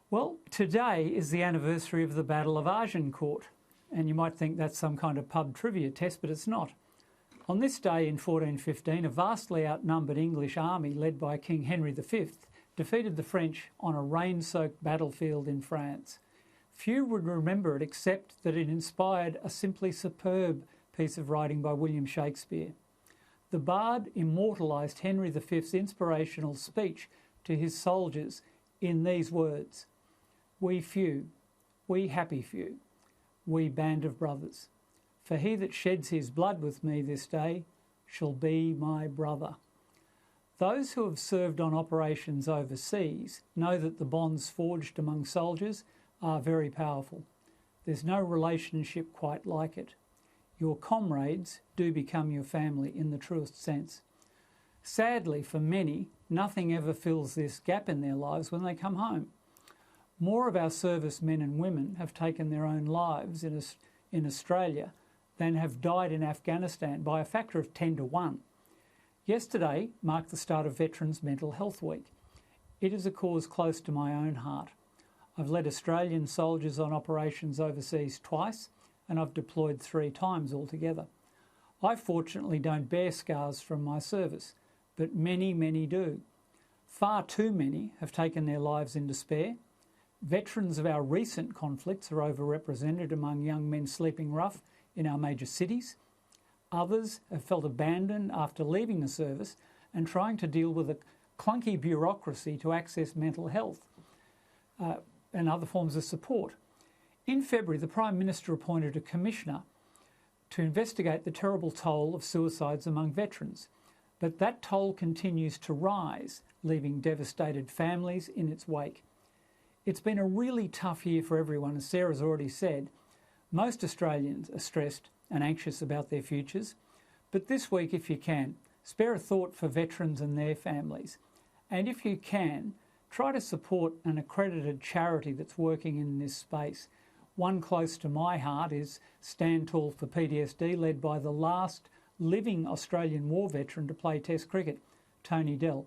Well, today is the anniversary of the Battle of Agincourt, and you might think that's some kind of pub trivia test, but it's not. On this day in 1415, a vastly outnumbered English army led by King Henry V defeated the French on a rain-soaked battlefield in France. Few would remember it except that it inspired a simply superb piece of writing by William Shakespeare. The bard immortalised Henry V's inspirational speech to his soldiers in these words: "We few, we happy few, we band of brothers. For he that sheds his blood with me this day shall be my brother." Those who have served on operations overseas know that the bonds forged among soldiers are very powerful. There's no relationship quite like it. Your comrades do become your family in the truest sense. Sadly, for many, nothing ever fills this gap in their lives when they come home. More of our servicemen and women have taken their own lives in Australia than have died in Afghanistan by a factor of 10 to 1. Yesterday marked the start of Veterans Mental Health Week. It is a cause close to my own heart. I've led Australian soldiers on operations overseas twice, and I've deployed 3 times altogether. I fortunately don't bear scars from my service, but many, many do. Far too many have taken their lives in despair. Veterans of our recent conflicts are overrepresented among young men sleeping rough in our major cities. Others have felt abandoned after leaving the service and trying to deal with a clunky bureaucracy to access mental health and other forms of support. In February, the Prime Minister appointed a commissioner to investigate the terrible toll of suicides among veterans. But that toll continues to rise, leaving devastated families in its wake. It's been a really tough year for everyone, as Sarah's already said. Most Australians are stressed and anxious about their futures. But this week, if you can, spare a thought for veterans and their families. And if you can, try to support an accredited charity that's working in this space. One close to my heart is Stand Tall for PTSD, led by the last living Australian war veteran to play Test cricket, Tony Dell.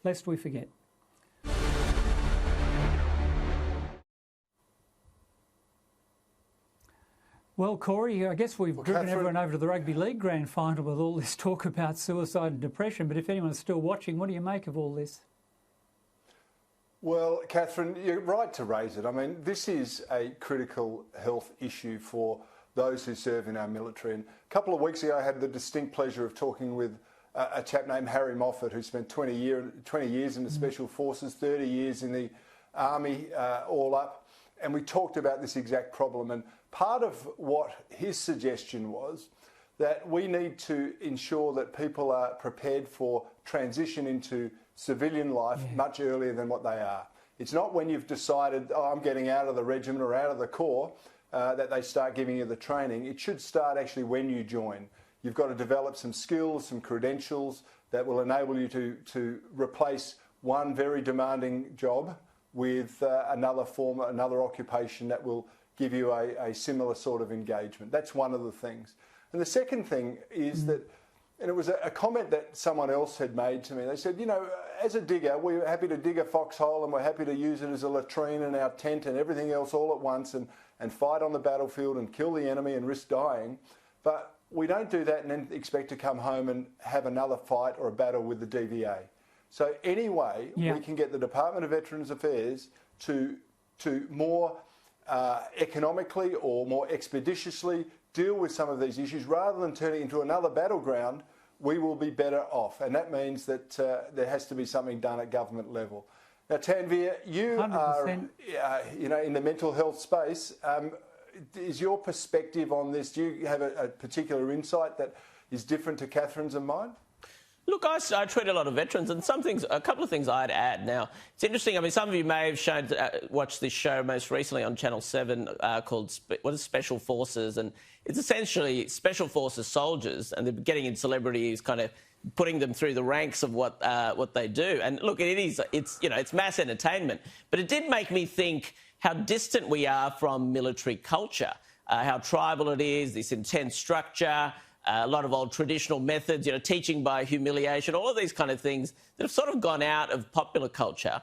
Lest we forget. Well, Corey, I guess we've driven everyone over to the Rugby League Grand Final with all this talk about suicide and depression, but if anyone's still watching, what do you make of all this? Well, Catherine, you're right to raise it. I mean, this is a critical health issue for those who serve in our military. And a couple of weeks ago, I had the distinct pleasure of talking with a chap named Harry Moffat, who spent 20 years in the Special Forces, 30 years in the Army, all up. And we talked about this exact problem. And part of what his suggestion was that we need to ensure that people are prepared for transition into civilian life much earlier than what they are. It's not when you've decided, oh, I'm getting out of the regiment or out of the corps, that they start giving you the training. It should start actually when you join. You've got to develop some skills, some credentials that will enable you to replace one very demanding job with another form, another occupation that will give you a similar sort of engagement. That's one of the things. And the second thing is that, and it was a comment that someone else had made to me. They said, you know, as a digger, we're happy to dig a foxhole and we're happy to use it as a latrine and our tent and everything else all at once and fight on the battlefield and kill the enemy and risk dying. But we don't do that and then expect to come home and have another fight or a battle with the DVA. So anyway, we can get the Department of Veterans Affairs to more economically or more expeditiously deal with some of these issues rather than turning into another battleground. We will be better off, and that means that there has to be something done at government level. Now, Tanveer, you 100%. Are, in the mental health space. Is your perspective on this? Do you have a particular insight that is different to Catherine's and mine? Look, I treat a lot of veterans, and a couple of things I'd add. Now, it's interesting. I mean, some of you may have watched this show most recently on Channel 7 called Special Forces, and it's essentially Special Forces soldiers, and they're getting in celebrities, kind of putting them through the ranks of what they do. And look, it's mass entertainment, but it did make me think how distant we are from military culture, how tribal it is, this intense structure. A lot of old traditional methods, teaching by humiliation, all of these kind of things that have sort of gone out of popular culture.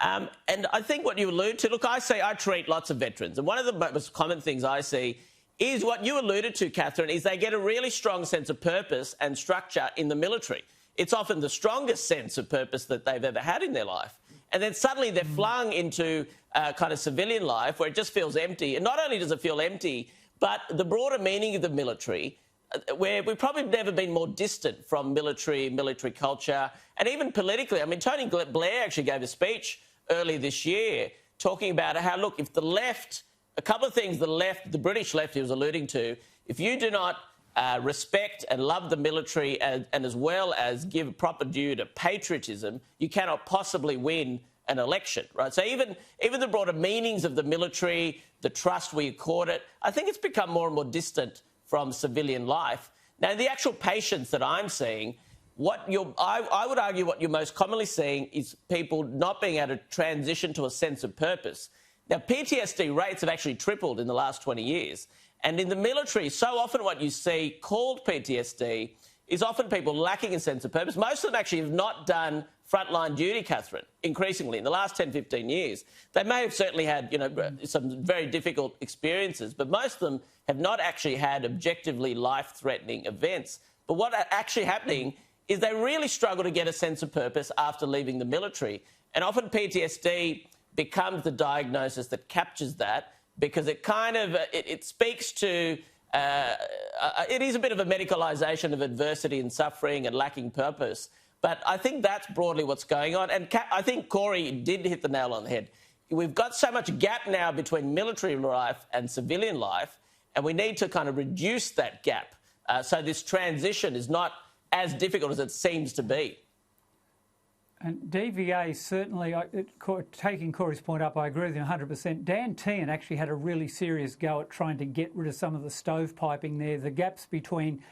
And I think what you allude to, look, I treat lots of veterans, and one of the most common things I see is what you alluded to, Catherine, is they get a really strong sense of purpose and structure in the military. It's often the strongest sense of purpose that they've ever had in their life. And then suddenly they're flung into kind of civilian life where it just feels empty. And not only does it feel empty, but the broader meaning of the military, where we've probably never been more distant from military culture, and even politically. I mean, Tony Blair actually gave a speech early this year talking about how, look, if the left, a couple of things the British left he was alluding to, if you do not respect and love the military and as well as give proper due to patriotism, you cannot possibly win an election, right? So even the broader meanings of the military, the trust we accord it, I think it's become more and more distant from civilian life. Now, the actual patients that I'm seeing, I would argue what you're most commonly seeing is people not being able to transition to a sense of purpose. Now, PTSD rates have actually tripled in the last 20 years. And in the military, so often what you see called PTSD is often people lacking a sense of purpose. Most of them actually have not done frontline duty, Catherine, increasingly, in the last 10, 15 years. They may have certainly had, some very difficult experiences, but most of them have not actually had objectively life-threatening events. But what actually happening is they really struggle to get a sense of purpose after leaving the military. And often PTSD becomes the diagnosis that captures that, because it kind of it speaks to it is a bit of a medicalisation of adversity and suffering and lacking purpose. But I think that's broadly what's going on. And I think Corey did hit the nail on the head. We've got so much gap now between military life and civilian life, and we need to kind of reduce that gap so this transition is not as difficult as it seems to be. And DVA, certainly, taking Corey's point up, I agree with you 100%. Dan Tehan actually had a really serious go at trying to get rid of some of the stovepiping there, the gaps between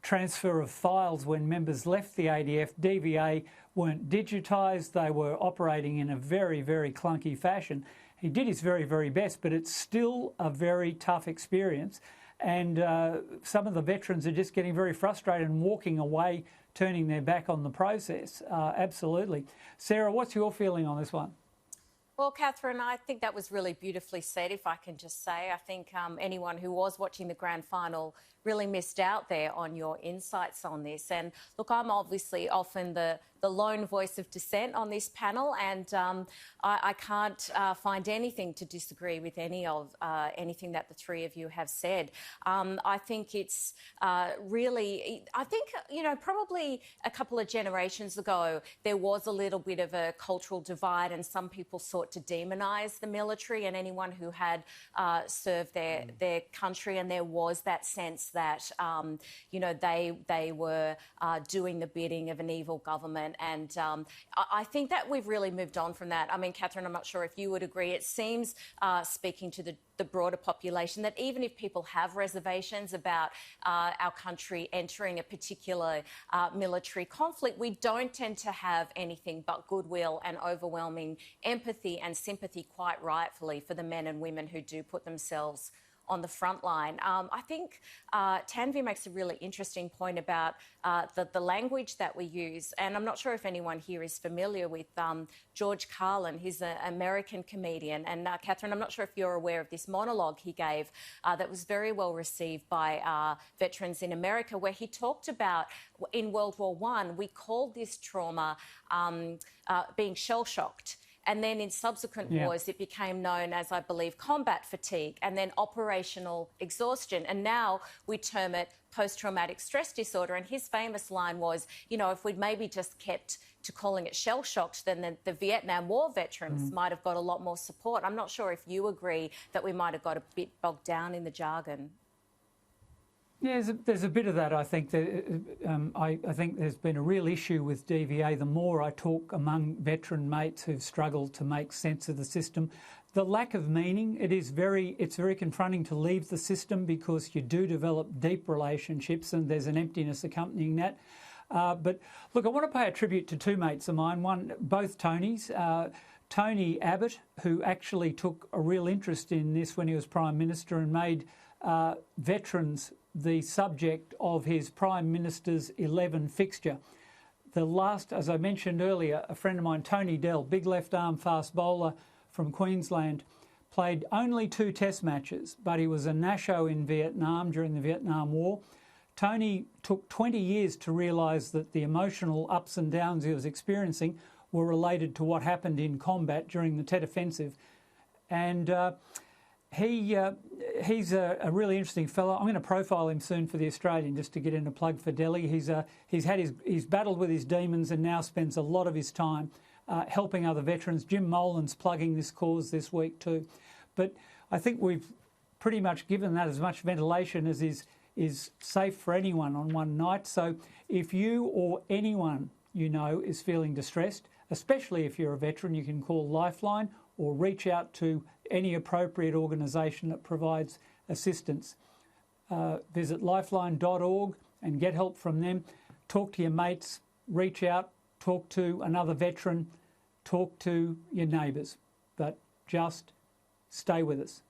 transfer of files when members left the ADF. DVA weren't digitised, they were operating in a very, very clunky fashion. He did his very, very best, but it's still a very tough experience. And some of the veterans are just getting very frustrated and walking away, turning their back on the process. Absolutely. Sarah, what's your feeling on this one? Well, Catherine, I think that was really beautifully said, if I can just say. I think anyone who was watching the grand final really missed out there on your insights on this. And look, I'm obviously often the lone voice of dissent on this panel, and I can't find anything to disagree with anything that the three of you have said. I think it's really, probably a couple of generations ago, there was a little bit of a cultural divide, and some people sought to demonise the military and anyone who had served their country, and there was that sense that, they were doing the bidding of an evil government. And I think that we've really moved on from that. I mean, Catherine, I'm not sure if you would agree. It seems, speaking to the broader population, that even if people have reservations about our country entering a particular military conflict, we don't tend to have anything but goodwill and overwhelming empathy and sympathy, quite rightfully, for the men and women who do put themselves on the front line. I think Tanvi makes a really interesting point about the language that we use. And I'm not sure if anyone here is familiar with George Carlin. He's an American comedian. And Catherine, I'm not sure if you're aware of this monologue he gave that was very well received by veterans in America, where he talked about in World War I, we called this trauma being shell-shocked. And then in subsequent wars, it became known as, I believe, combat fatigue and then operational exhaustion. And now we term it post-traumatic stress disorder. And his famous line was, if we'd maybe just kept to calling it shell-shocked, then the Vietnam War veterans might have got a lot more support. I'm not sure if you agree that we might have got a bit bogged down in the jargon. Yeah, there's a bit of that, I think. I think there's been a real issue with DVA. The more I talk among veteran mates who've struggled to make sense of the system, the lack of meaning, it's very confronting to leave the system, because you do develop deep relationships and there's an emptiness accompanying that. But look, I want to pay a tribute to two mates of mine, both Tonys. Tony Abbott, who actually took a real interest in this when he was Prime Minister and made veterans the subject of his Prime Minister's 11 fixture. the last, as I mentioned earlier, a friend of mine, Tony Dell, big left arm fast bowler from Queensland, played only 2 test matches, but he was a Nasho in Vietnam during the Vietnam War. Tony took 20 years to realise that the emotional ups and downs he was experiencing were related to what happened in combat during the Tet Offensive. And he's a really interesting fellow. I'm going to profile him soon for The Australian, just to get in a plug for Delhi. He's battled with his demons and now spends a lot of his time helping other veterans. Jim Molan's plugging this cause this week too. But I think we've pretty much given that as much ventilation as is safe for anyone on one night. So if you or anyone you know is feeling distressed, especially if you're a veteran, you can call Lifeline or reach out to any appropriate organisation that provides assistance. Visit lifeline.org and get help from them. Talk to your mates, reach out, talk to another veteran, talk to your neighbours, but just stay with us.